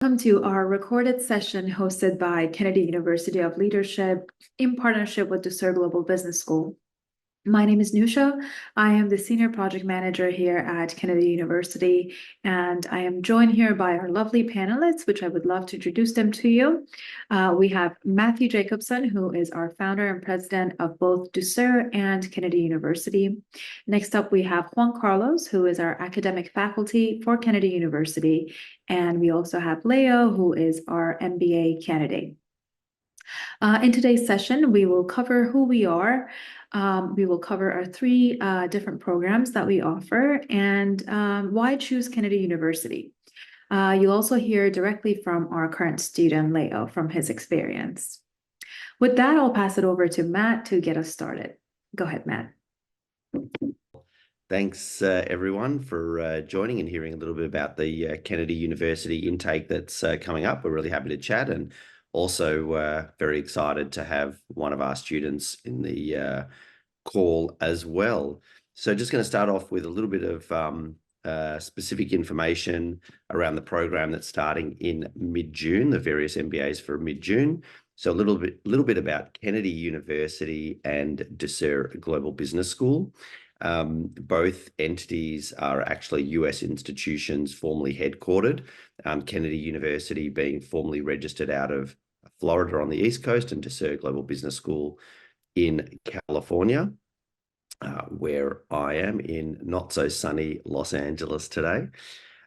Welcome to our recorded session hosted by Kennedy University of Leadership in partnership with Ducere Global Business School. My name is Nusha. I am the Senior Project Manager here at Kennedy University, and I am joined here by our lovely panelists, which I would love to introduce them to you. We have Matthew Jacobson, who is our founder and president of both Ducere and Kennedy University. Next up, we have Juan Carlos, who is our academic faculty for Kennedy University. And we also have Leo, who is our MBA candidate. In today's session, we will cover who we are. We will cover our three different programs that we offer and why choose Kennedy University. You'll also hear directly from our current student, Leo, from his experience. With that, I'll pass it over to Matt to get us started. Go ahead, Matt. Thanks, everyone, for joining and hearing a little bit about the Kennedy University intake that's coming up. We're really happy to chat, and also very excited to have one of our students in the call as well. So just going to start off with a little bit of specific information around the program that's starting in mid-June, the various MBAs for mid-June. So a little bit about Kennedy University and Ducere Global Business School. Both entities are actually US institutions formerly headquartered, Kennedy University being formally registered out of Florida on the East Coast, and Ducere Global Business School in California, where I am in not so sunny Los Angeles today.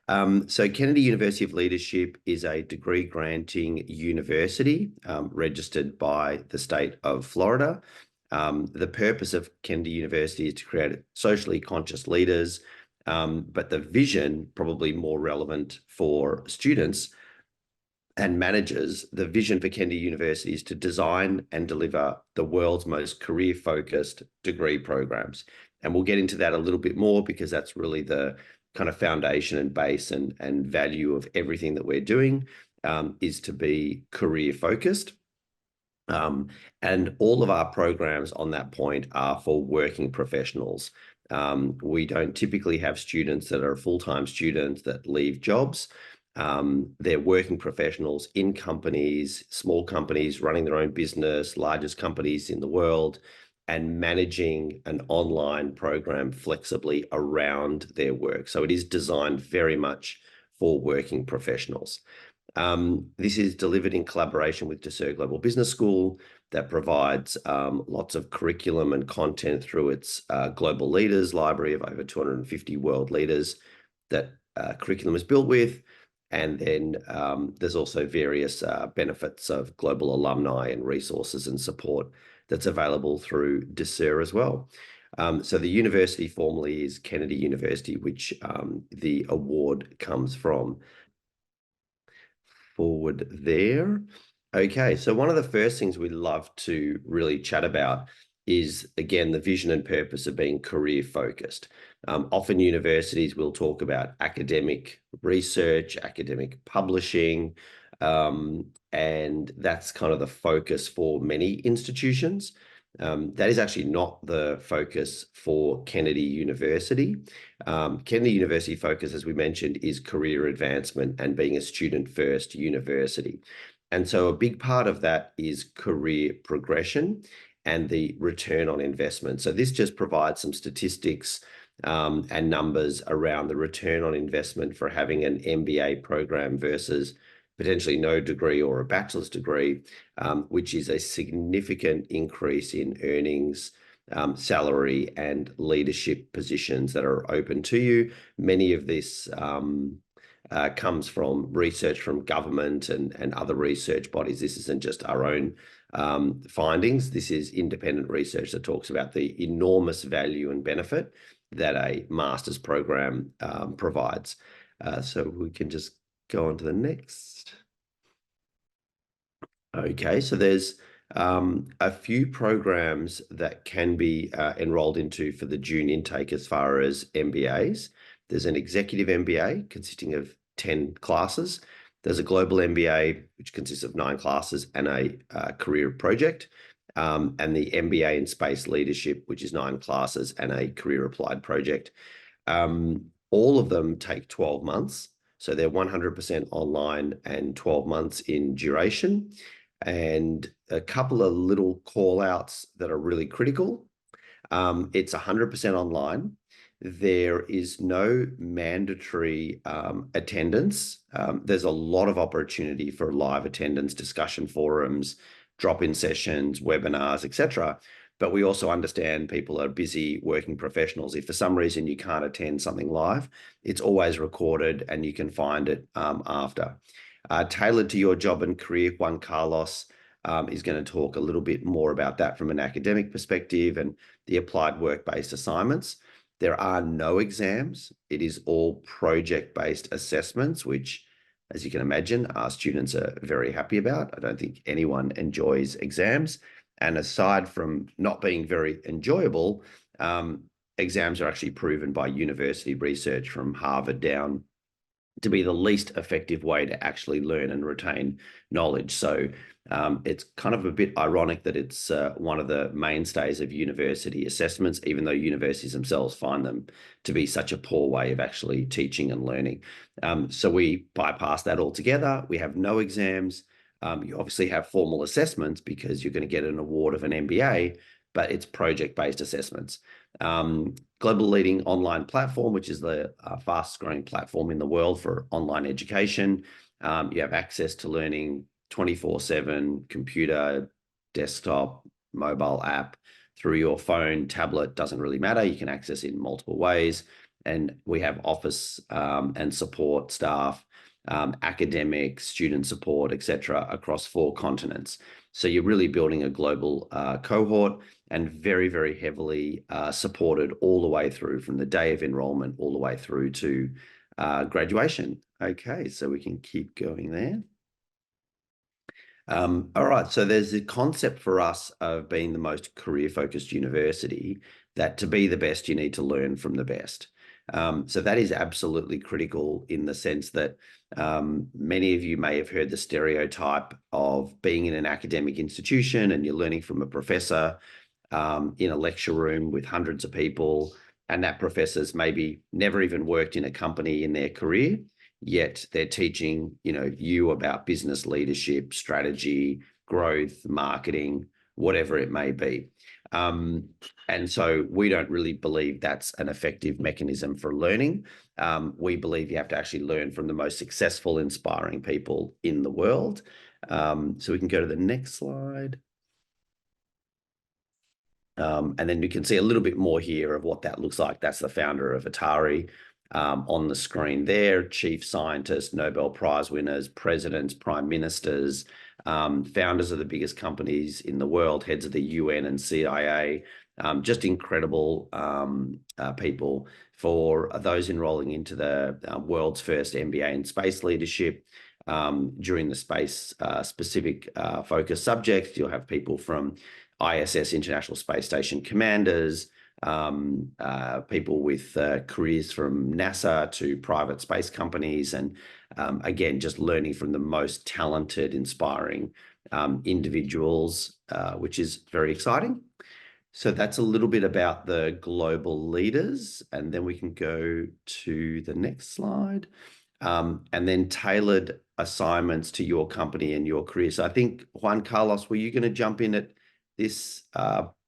So Kennedy University of Leadership is a degree granting university registered by the state of Florida. The purpose of Kennedy University is to create socially conscious leaders, but the vision, probably more relevant for students and managers, the vision for Kennedy University is to design and deliver the world's most career-focused degree programs. And we'll get into that a little bit more, because that's really the kind of foundation and base and value of everything that we're doing, is to be career-focused. And all of our programs on that point are for working professionals. We don't typically have students that are full-time students that leave jobs. They're working professionals in companies, small companies running their own business, largest companies in the world, and managing an online program flexibly around their work. So it is designed very much for working professionals. This is delivered in collaboration with Ducere Global Business School, that provides lots of curriculum and content through its global leaders library of over 250 world leaders that curriculum is built with. And then there's also various benefits of global alumni and resources and support that's available through Ducere as well. So the university formally is Kennedy University, which the award comes from. Forward there. Okay, so one of the first things we love to really chat about is, again, the vision and purpose of being career focused. Often universities will talk about academic research, academic publishing, and that's kind of the focus for many institutions. That is actually not the focus for Kennedy University. Kennedy University focus, as we mentioned, is career advancement and being a student-first university. And so a big part of that is career progression and the return on investment. So this just provides some statistics and numbers around the return on investment for having an MBA program versus potentially no degree or a bachelor's degree, which is a significant increase in earnings, salary, and leadership positions that are open to you. Many of this comes from research from government and other research bodies. This isn't just our own findings. This is independent research that talks about the enormous value and benefit that a master's program provides. So we can just go on to the next. Okay, so there's a few programs that can be enrolled into for the June intake as far as MBAs. There's an executive MBA consisting of 10 classes. There's a global MBA, which consists of 9 classes and a career project, and the MBA in space leadership, which is 9 classes and a career applied project. All of them take 12 months. So they're 100% online and 12 months in duration. And a couple of little call outs that are really critical. It's 100% online. There is no mandatory attendance. There's a lot of opportunity for live attendance, discussion forums, drop-in sessions, webinars, etc. But we also understand people are busy working professionals. If for some reason you can't attend something live, it's always recorded and you can find it after. Tailored to your job and career, Juan Carlos is going to talk a little bit more about that from an academic perspective and the applied work-based assignments. There are no exams. It is all project-based assessments, which, as you can imagine, our students are very happy about. I don't think anyone enjoys exams. And aside from not being very enjoyable, exams are actually proven by university research from Harvard down to be the least effective way to actually learn and retain knowledge. So it's kind of a bit ironic that it's one of the mainstays of university assessments, even though universities themselves find them to be such a poor way of actually teaching and learning. So we bypass that altogether. We have no exams. You obviously have formal assessments because you're going to get an award of an MBA, but it's project-based assessments. Global leading online platform, which is the fastest growing platform in the world for online education. You have access to learning 24/7, computer, desktop, mobile app, through your phone, tablet, doesn't really matter. You can access it in multiple ways. And we have office and support staff, academic, student support, etc., across 4 continents. So you're really building a global cohort and very, very heavily supported all the way through from the day of enrollment all the way through to graduation. Okay, so we can keep going there. All right, so there's a concept for us of being the most career-focused university that to be the best, you need to learn from the best. So that is absolutely critical in the sense that many of you may have heard the stereotype of being in an academic institution and you're learning from a professor in a lecture room with hundreds of people, and that professor's maybe never even worked in a company in their career, yet they're teaching, you about business leadership, strategy, growth, marketing, whatever it may be. And so we don't really believe that's an effective mechanism for learning. We believe you have to actually learn from the most successful, inspiring people in the world. So we can go to the next slide. And then you can see a little bit more here of what that looks like. That's the founder of Atari on the screen there, chief scientists, Nobel Prize winners, presidents, prime ministers, founders of the biggest companies in the world, heads of the UN and CIA, just incredible people. For those enrolling into the world's first MBA in space leadership, during the space specific focus subjects, you'll have people from ISS, International Space Station commanders, people with careers from NASA to private space companies, and again, just learning from the most talented, inspiring individuals, which is very exciting. So that's a little bit about the global leaders, and then we can go to the next slide. And then tailored assignments to your company and your career. So I think, Juan Carlos, were you going to jump in at this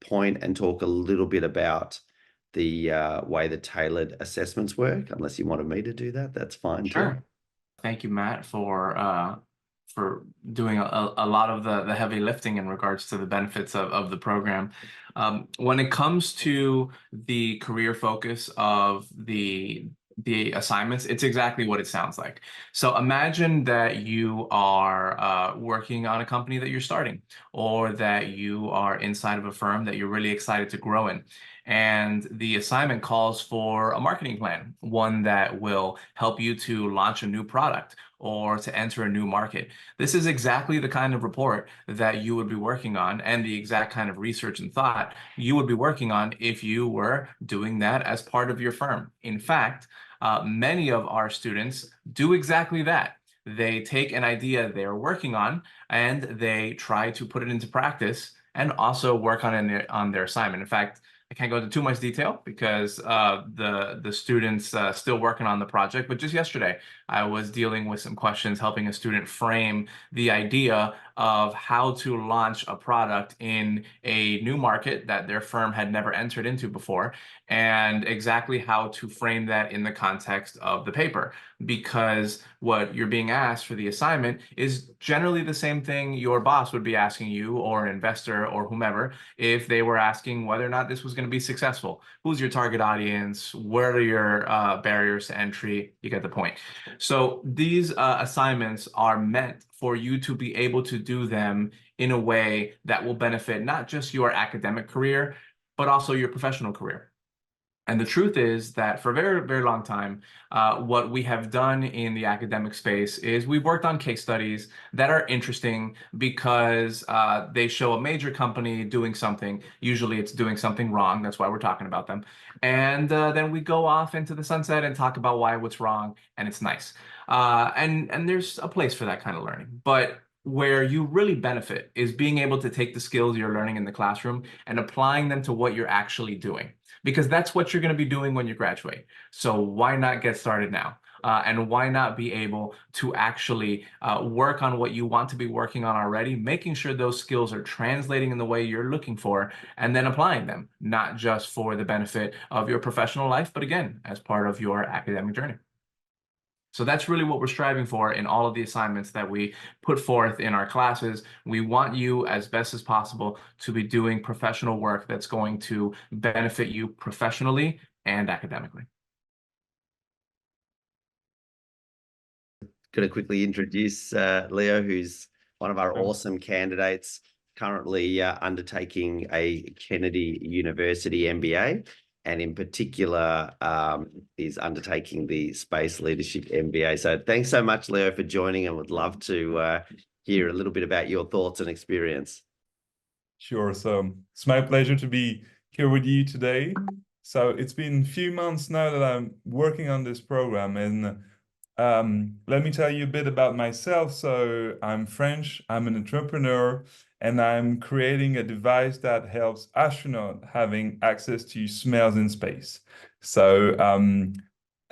point and talk a little bit about the way the tailored assessments work? Unless you wanted me to do that, that's fine too. Sure. Thank you, Matt, for doing a lot of the heavy lifting in regards to the benefits of the program. When it comes to the career focus of the assignments, it's exactly what it sounds like. So imagine that you are working on a company that you're starting, or that you are inside of a firm that you're really excited to grow in. And the assignment calls for a marketing plan, one that will help you to launch a new product or to enter a new market. This is exactly the kind of report that you would be working on, and the exact kind of research and thought you would be working on if you were doing that as part of your firm. In fact, many of our students do exactly that. They take an idea they're working on and they try to put it into practice and also work on their assignment. In fact, I can't go into too much detail because the students still working on the project. But just yesterday, I was dealing with some questions, helping a student frame the idea of how to launch a product in a new market that their firm had never entered into before, and exactly how to frame that in the context of the paper. Because what you're being asked for the assignment is generally the same thing your boss would be asking you, or an investor or whomever, if they were asking whether or not this was going to be successful. Who's your target audience? Where are your barriers to entry? You get the point. So these assignments are meant for you to be able to do them in a way that will benefit not just your academic career, but also your professional career. And the truth is that for a very, very long time, what we have done in the academic space is we've worked on case studies that are interesting because they show a major company doing something. Usually it's doing something wrong. That's why we're talking about them. And then we go off into the sunset and talk about why what's wrong, and it's nice. And there's a place for that kind of learning. But where you really benefit is being able to take the skills you're learning in the classroom and applying them to what you're actually doing, because that's what you're going to be doing when you graduate. So why not get started now? And why not be able to actually work on what you want to be working on already, making sure those skills are translating in the way you're looking for, and then applying them, not just for the benefit of your professional life, but again, as part of your academic journey. So that's really what we're striving for in all of the assignments that we put forth in our classes. We want you, as best as possible, to be doing professional work that's going to benefit you professionally and academically. Going to quickly introduce Leo, who's one of our awesome candidates, currently undertaking a Kennedy University MBA, and in particular is undertaking the Space Leadership MBA. So thanks so much, Leo, for joining, and would love to hear a little bit about your thoughts and experience. Sure. So it's my pleasure to be here with you today. So it's been a few months now that I'm working on this program, and let me tell you a bit about myself. So I'm French, I'm an entrepreneur, and I'm creating a device that helps astronauts having access to smells in space. So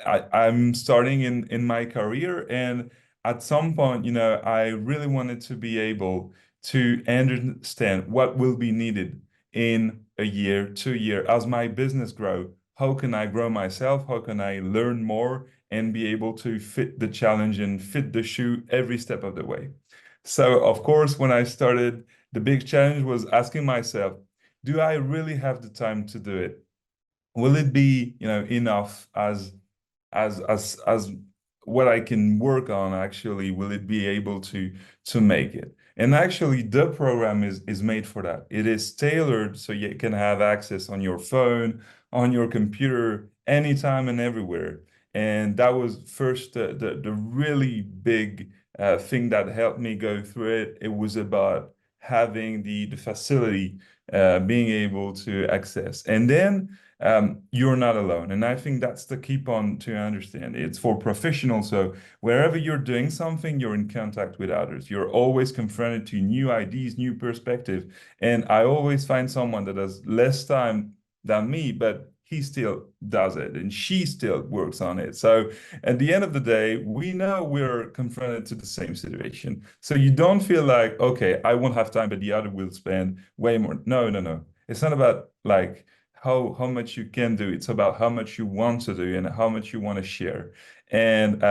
I'm starting in my career, and at some point, I really wanted to be able to understand what will be needed in a year, 2 years, as my business grow. How can I grow myself? How can I learn more and be able to fit the challenge and fit the shoe every step of the way? So, of course, when I started, the big challenge was asking myself, do I really have the time to do it? Will it be, enough as what I can work on? Actually, will it be able to make it? And actually, the program is made for that. It is tailored so you can have access on your phone, on your computer, anytime and everywhere. And that was first the really big thing that helped me go through it. It was about having the facility, being able to access. And then you're not alone. And I think that's the key point to understand. It's for professionals. So wherever you're doing something, you're in contact with others. You're always confronted to new ideas, new perspective. And I always find someone that has less time than me, but he still does it and she still works on it. So at the end of the day, we know we're confronted to the same situation. So you don't feel like, okay, I won't have time, but the other will spend way more. No. It's not about like how much you can do. It's about how much you want to do and how much you want to share. And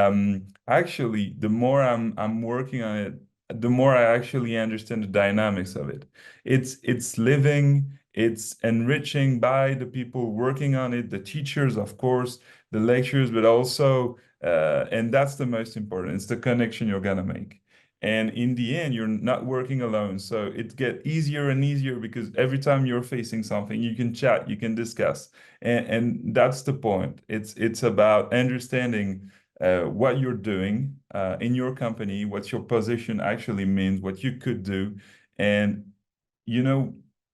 actually, the more I'm working on it, the more I actually understand the dynamics of it. It's living, it's enriching by the people working on it, the teachers, of course, the lecturers, but also, and that's the most important, it's the connection you're gonna make. And in the end, you're not working alone. So it gets easier and easier because every time you're facing something, you can chat, you can discuss. And that's the point. It's about understanding what you're doing in your company, what your position actually means, what you could do. And,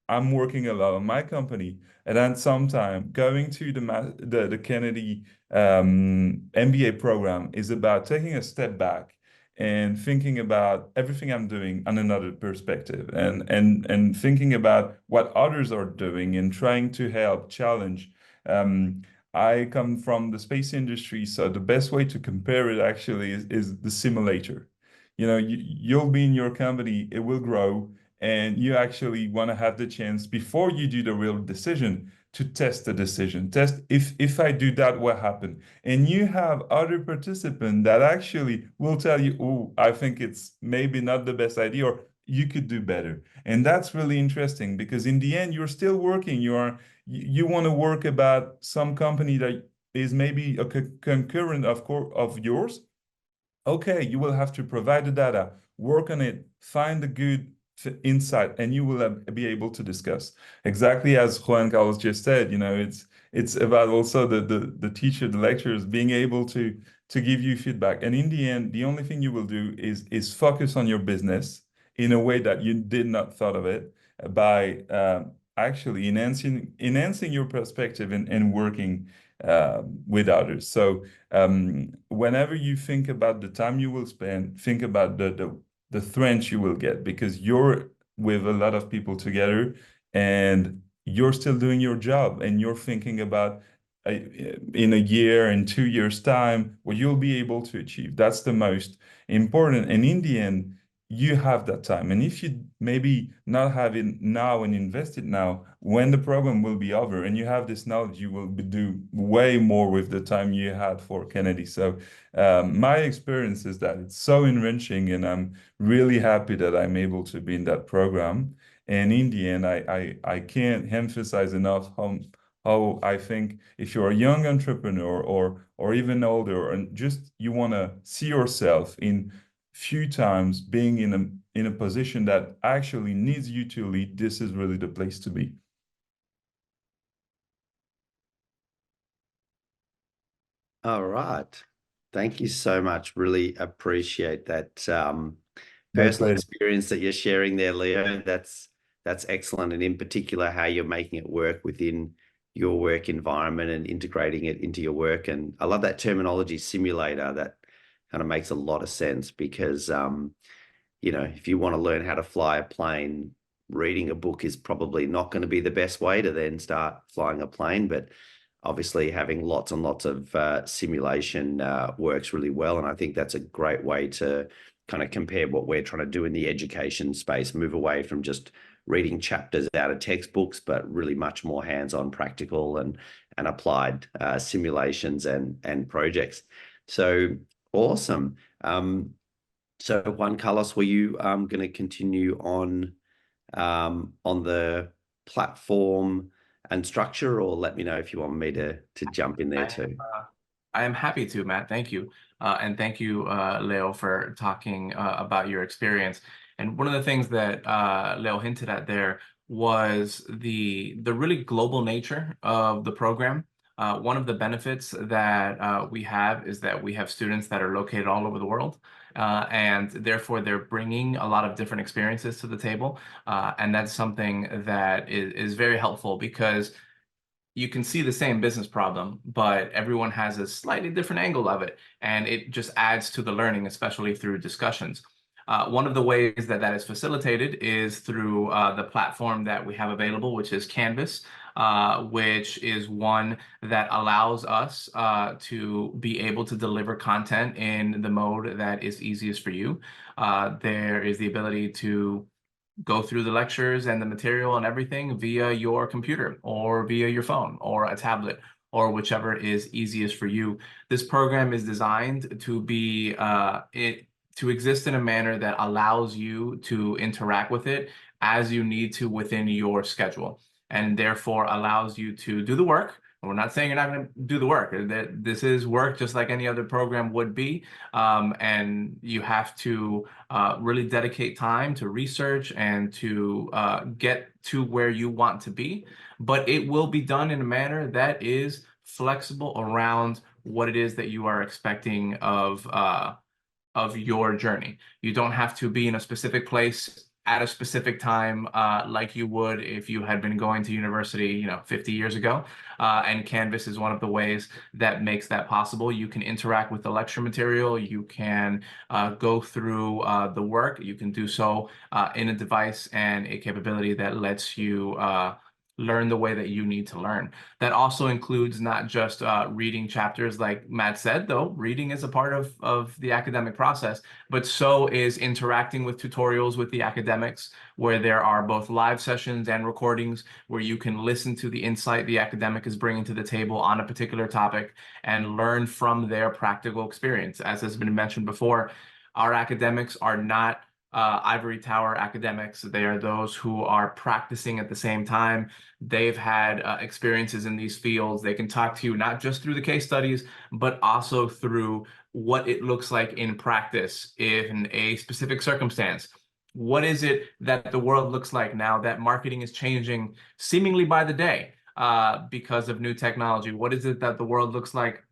I'm working a lot on my company, and then sometime going to the Kennedy MBA program is about taking a step back and thinking about everything I'm doing on another perspective, and thinking about what others are doing and trying to help challenge. Um, I come from the space industry, so the best way to compare it actually is the simulator. You'll be in your company, it will grow, and you actually want to have the chance before you do the real decision to test the decision. Test if I do that, what happened? And you have other participants that actually will tell you, oh, I think it's maybe not the best idea, or you could do better. And that's really interesting because in the end, you're still working. You want to work about some company that is maybe a concurrent of yours. Okay, you will have to provide the data, work on it, find the good insight, and you will be able to discuss. Exactly as Juan Carlos just said, it's about also the teacher, the lecturers being able to give you feedback. And in the end, the only thing you will do is focus on your business in a way that you did not thought of it by actually enhancing your perspective and working with others. So whenever you think about the time you will spend, think about the strength you will get because you're with a lot of people together and you're still doing your job and you're thinking about in a year and 2 years time what you'll be able to achieve. That's the most important. And in the end, you have that time. And if you maybe not have it now and invest it now, when the program will be over and you have this knowledge, you will do way more with the time you had for Kennedy. So my experience is that it's so enriching and I'm really happy that I'm able to be in that program. And in the end, I can't emphasize enough how I think if you're a young entrepreneur or even older and just you want to see yourself in few times being in a position that actually needs you to lead, this is really the place to be. All right. Thank you so much. Really appreciate that My personal pleasure. experience that you're sharing there, Leo. That's excellent. And in particular, how you're making it work within your work environment and integrating it into your work. And I love that terminology, simulator. That kind of makes a lot of sense because if you want to learn how to fly a plane, reading a book is probably not going to be the best way to then start flying a plane. But obviously, having lots and lots of simulation works really well. And I think that's a great way to kind of compare what we're trying to do in the education space, move away from just reading chapters out of textbooks, but really much more hands-on, practical and applied simulations and projects. So awesome. So Juan Carlos, were you going to continue on the platform and structure, or let me know if you want me to jump in there too? I am happy to, Matt. Thank you. And thank you, Leo, for talking about your experience. And one of the things that Leo hinted at there was the really global nature of the program. One of the benefits that we have is that we have students that are located all over the world. And therefore, they're bringing a lot of different experiences to the table. And that's something that is very helpful because you can see the same business problem, but everyone has a slightly different angle of it. And it just adds to the learning, especially through discussions. One of the ways that is facilitated is through the platform that we have available, which is Canvas, which is one that allows us to be able to deliver content in the mode that is easiest for you. There is the ability to go through the lectures and the material and everything via your computer or via your phone or a tablet or whichever is easiest for you. This program is designed to be to exist in a manner that allows you to interact with it as you need to within your schedule, and therefore allows you to do the work. We're not saying you're not going to do the work. This is work just like any other program would be. And you have to really dedicate time to research and to get to where you want to be. But it will be done in a manner that is flexible around what it is that you are expecting of your journey. You don't have to be in a specific place at a specific time, like you would if you had been going to university, 50 years ago. And Canvas is one of the ways that makes that possible. You can interact with the lecture material. You can go through the work. You can do so in a device and a capability that lets you learn the way that you need to learn. That also includes not just reading chapters like Matt said, though reading is a part of the academic process, but so is interacting with tutorials with the academics, where there are both live sessions and recordings where you can listen to the insight the academic is bringing to the table on a particular topic and learn from their practical experience. As has been mentioned before, our academics are not ivory tower academics. They are those who are practicing at the same time. They've had experiences in these fields. They can talk to you not just through the case studies, but also through what it looks like in practice in a specific circumstance. What is it that the world looks like now that marketing is changing seemingly by the day because of new technology? What is it that the world looks like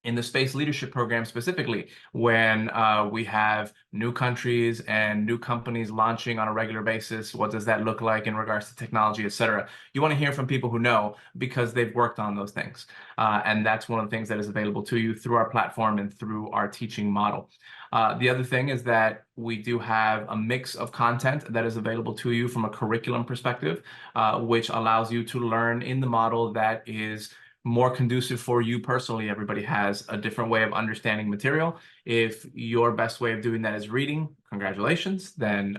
in the space leadership program specifically, when we have new countries and new companies launching on a regular basis? What does that look like in regards to technology, et cetera? You want to hear from people who know, because they've worked on those things. And that's one of the things that is available to you through our platform and through our teaching model. The other thing is that we do have a mix of content that is available to you from a curriculum perspective, which allows you to learn in the model that is more conducive for you personally. Everybody has a different way of understanding material. If your best way of doing that is reading, congratulations. Then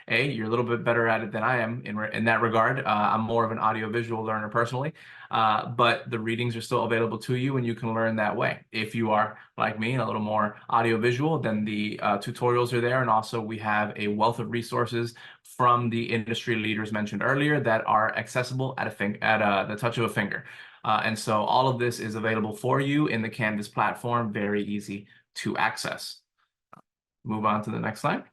you're a little bit better at it than I am in that regard. I'm more of an audiovisual learner personally, but the readings are still available to you and you can learn that way. If you are like me, a little more audiovisual, then the tutorials are there. And also we have a wealth of resources from the industry leaders mentioned earlier that are accessible at the touch of a finger. And so all of this is available for you in the Canvas platform, very easy to access. Move on to the next slide.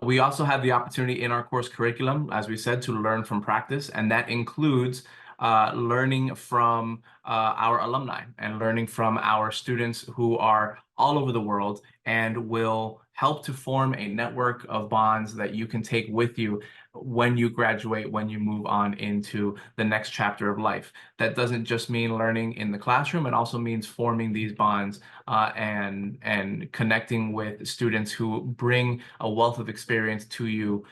We also have the opportunity in our course curriculum, as we said, to learn from practice, and that includes learning from our alumni and learning from our students who are all over the world and will help to form a network of bonds that you can take with you when you graduate, when you move on into the next chapter of life. That doesn't just mean learning in the classroom, it also means forming these bonds and connecting with students who bring a wealth of experience to you,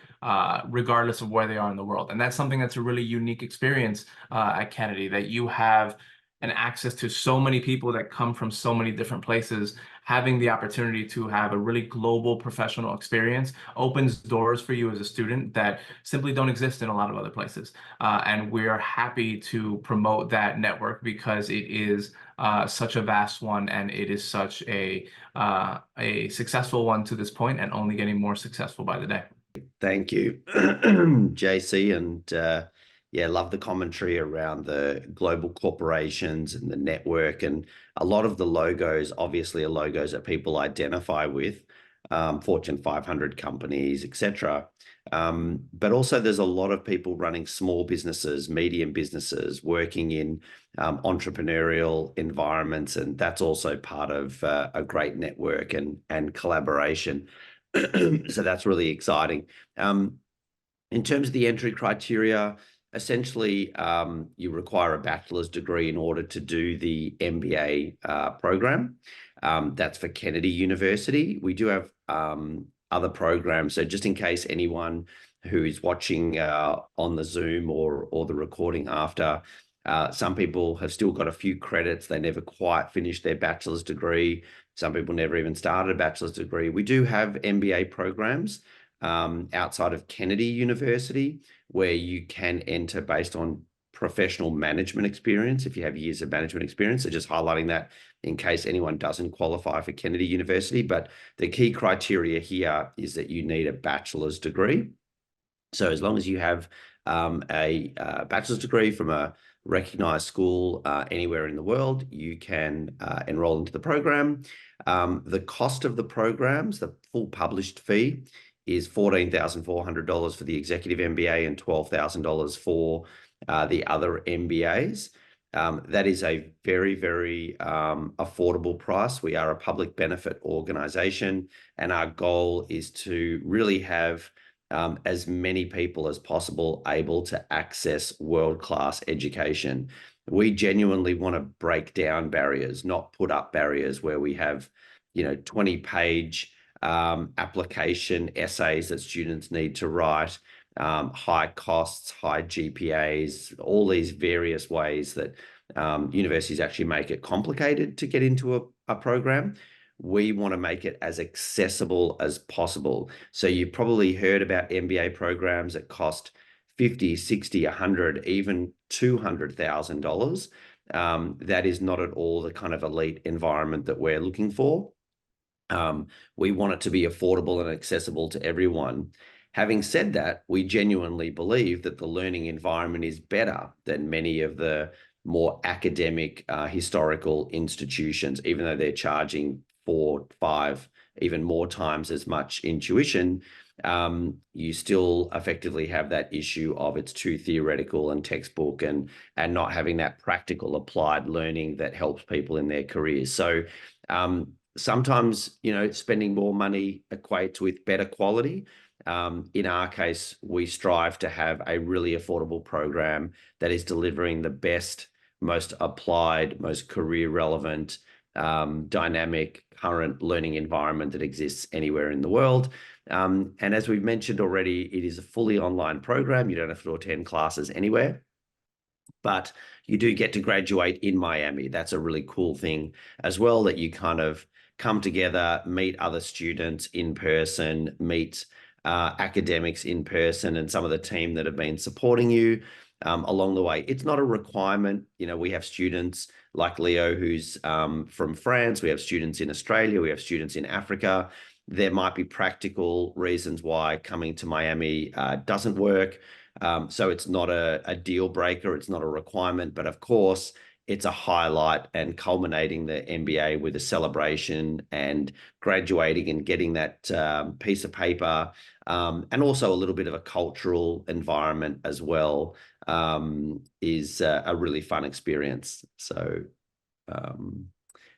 regardless of where they are in the world. And that's something that's a really unique experience at Kennedy, that you have an access to so many people that come from so many different places. Having the opportunity to have a really global professional experience opens doors for you as a student that simply don't exist in a lot of other places. And we're happy to promote that network because it is such a vast one, and it is such a successful one to this point, and only getting more successful by the day. Thank you, JC, and yeah, love the commentary around the global corporations and the network, and a lot of the logos obviously are logos that people identify with, Fortune 500 companies, etc. But also there's a lot of people running small businesses, medium businesses, working in entrepreneurial environments, and that's also part of a great network and collaboration. So that's really exciting. In terms of the entry criteria, essentially, you require a bachelor's degree in order to do the MBA program. That's for Kennedy University. We do have other programs. So just in case anyone who is watching on the Zoom or the recording after, some people have still got a few credits. They never quite finished their bachelor's degree. Some people never even started a bachelor's degree. We do have MBA programs outside of Kennedy University, where you can enter based on professional management experience if you have years of management experience. So just highlighting that in case anyone doesn't qualify for Kennedy University. But the key criteria here is that you need a bachelor's degree. So as long as you have a bachelor's degree from a recognized school anywhere in the world, you can enroll into the program. The cost of the programs, the full published fee, is $14,400 for the executive MBA and $12,000 for the other MBAs. That is a very, very affordable price. We are a public benefit organization, and our goal is to really have as many people as possible able to access world-class education. We genuinely want to break down barriers, not put up barriers where we have, 20-page application essays that students need to write, high costs, high GPAs, all these various ways that universities actually make it complicated to get into a program. We want to make it as accessible as possible. So you've probably heard about MBA programs that cost $50, $60, $100, even $200,000. That is not at all the kind of elite environment that we're looking for. We want it to be affordable and accessible to everyone. Having said that, we genuinely believe that the learning environment is better than many of the more academic, historical institutions, even though they're charging 4, 5, even more times as much in tuition. You still effectively have that issue of it's too theoretical and textbook and not having that practical applied learning that helps people in their careers. So sometimes, spending more money equates with better quality. In our case, we strive to have a really affordable program that is delivering the best, most applied, most career relevant, dynamic, current learning environment that exists anywhere in the world. And as we've mentioned already, it is a fully online program. You don't have to attend classes anywhere, but you do get to graduate in Miami. That's a really cool thing as well, that you kind of come together, meet other students in person, meet academics in person, and some of the team that have been supporting you along the way. It's not a requirement. We have students like Leo, who's from France. We have students in Australia. We have students in Africa. There might be practical reasons why coming to Miami doesn't work. So it's not a deal breaker. It's not a requirement, but of course, it's a highlight and culminating the MBA with a celebration and graduating and getting that piece of paper, and also a little bit of a cultural environment as well, is a really fun experience. So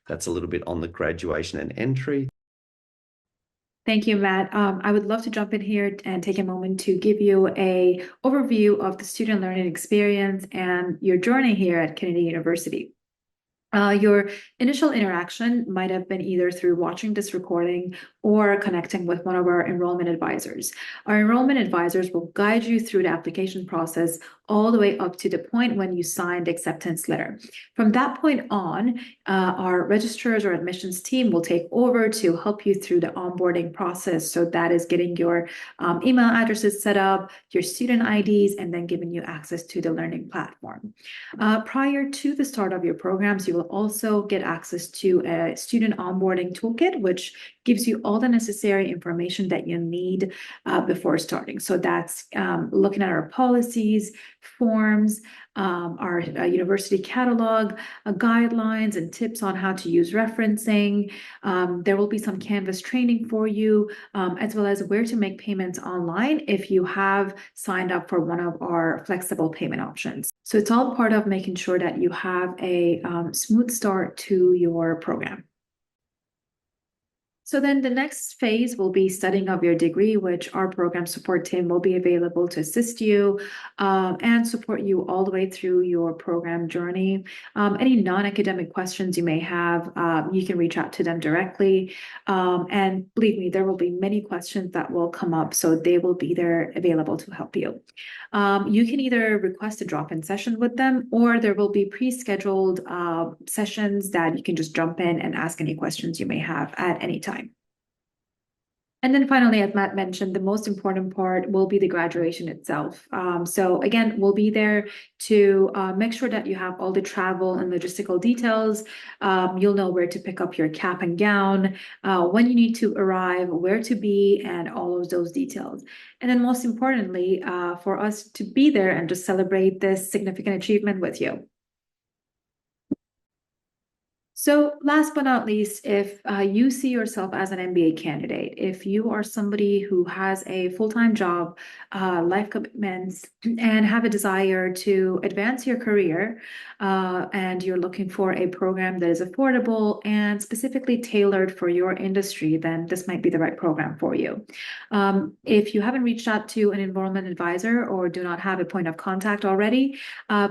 that's a little bit on the graduation and entry. Thank you, Matt. I would love to jump in here and take a moment to give you an overview of the student learning experience and your journey here at Kennedy University. Your initial interaction might have been either through watching this recording or connecting with one of our enrollment advisors. Our enrollment advisors will guide you through the application process all the way up to the point when you sign the acceptance letter. From that point on, our registrars or admissions team will take over to help you through the onboarding process. So that is getting your email addresses set up, your student IDs, and then giving you access to the learning platform. Prior to the start of your programs, you will also get access to a student onboarding toolkit, which gives you all the necessary information that you need before starting. So that's looking at our policies, forms, our university catalog, guidelines and tips on how to use referencing. There will be some Canvas training for you, as well as where to make payments online if you have signed up for one of our flexible payment options. So it's all part of making sure that you have a smooth start to your program. So then the next phase will be studying of your degree, which our program support team will be available to assist you and support you all the way through your program journey. Any non-academic questions you may have, you can reach out to them directly. And believe me, there will be many questions that will come up, so they will be there available to help you. You can either request a drop-in session with them, or there will be pre-scheduled sessions that you can just jump in and ask any questions you may have at any time. And then finally, as Matt mentioned, the most important part will be the graduation itself. So again, we'll be there to make sure that you have all the travel and logistical details. You'll know where to pick up your cap and gown, when you need to arrive, where to be, and all of those details. And then most importantly, for us to be there and just celebrate this significant achievement with you. So last but not least, if you see yourself as an MBA candidate, if you are somebody who has a full-time job, life commitments, and have a desire to advance your career, and you're looking for a program that is affordable and specifically tailored for your industry, then this might be the right program for you. If you haven't reached out to an enrollment advisor or do not have a point of contact already,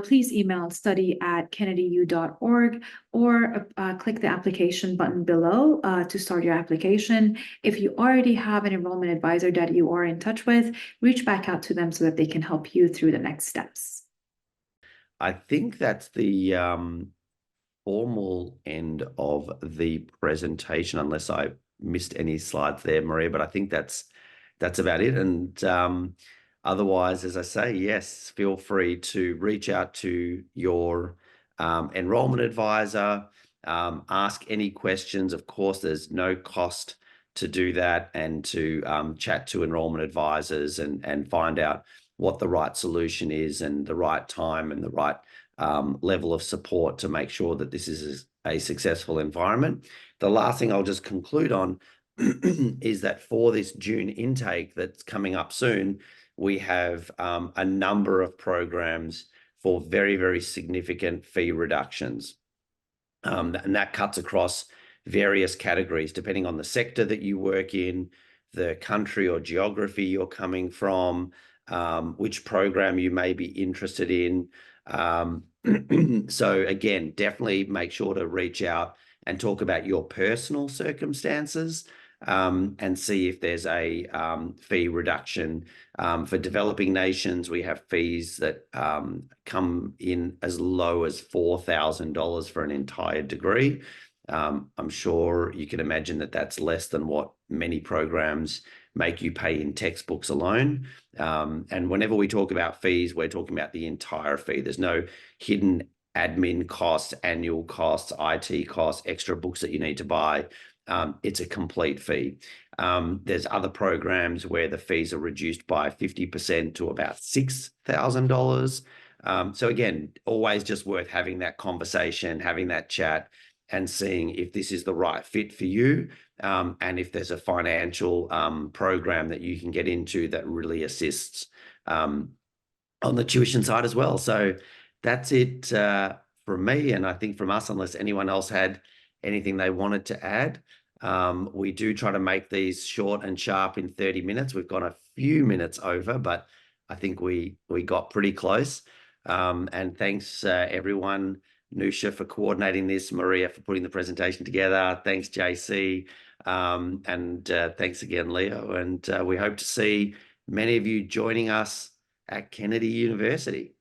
please email study@kennedyu.org or click the application button below to start your application. If you already have an enrollment advisor that you are in touch with, reach back out to them so that they can help you through the next steps. I think that's the formal end of the presentation, unless I missed any slides there, Maria, but I think that's about it. And otherwise, as I say, yes, feel free to reach out to your enrollment advisor, ask any questions. Of course, there's no cost to do that, and to chat to enrollment advisors and find out what the right solution is and the right time and the right level of support to make sure that this is a successful environment. The last thing I'll just conclude on is that for this June intake that's coming up soon, we have a number of programs for very, very significant fee reductions. And that cuts across various categories, depending on the sector that you work in, the country or geography you're coming from, which program you may be interested in. So again, definitely make sure to reach out and talk about your personal circumstances, and see if there's a fee reduction. For developing nations, we have fees that come in as low as $4,000 for an entire degree. I'm sure you can imagine that that's less than what many programs make you pay in textbooks alone. And whenever we talk about fees, we're talking about the entire fee. There's no hidden admin costs, annual costs, IT costs, extra books that you need to buy. It's a complete fee. There's other programs where the fees are reduced by 50% to about $6,000. So again, always just worth having that conversation, having that chat, and seeing if this is the right fit for you, and if there's a financial program that you can get into that really assists on the tuition side as well. So that's it from me, and I think from us, unless anyone else had anything they wanted to add. We do try to make these short and sharp in 30 minutes. We've gone a few minutes over, but I think we got pretty close. And thanks everyone, Nusha for coordinating this, Maria for putting the presentation together. Thanks, JC. And thanks again, Leo. And we hope to see many of you joining us at Kennedy University.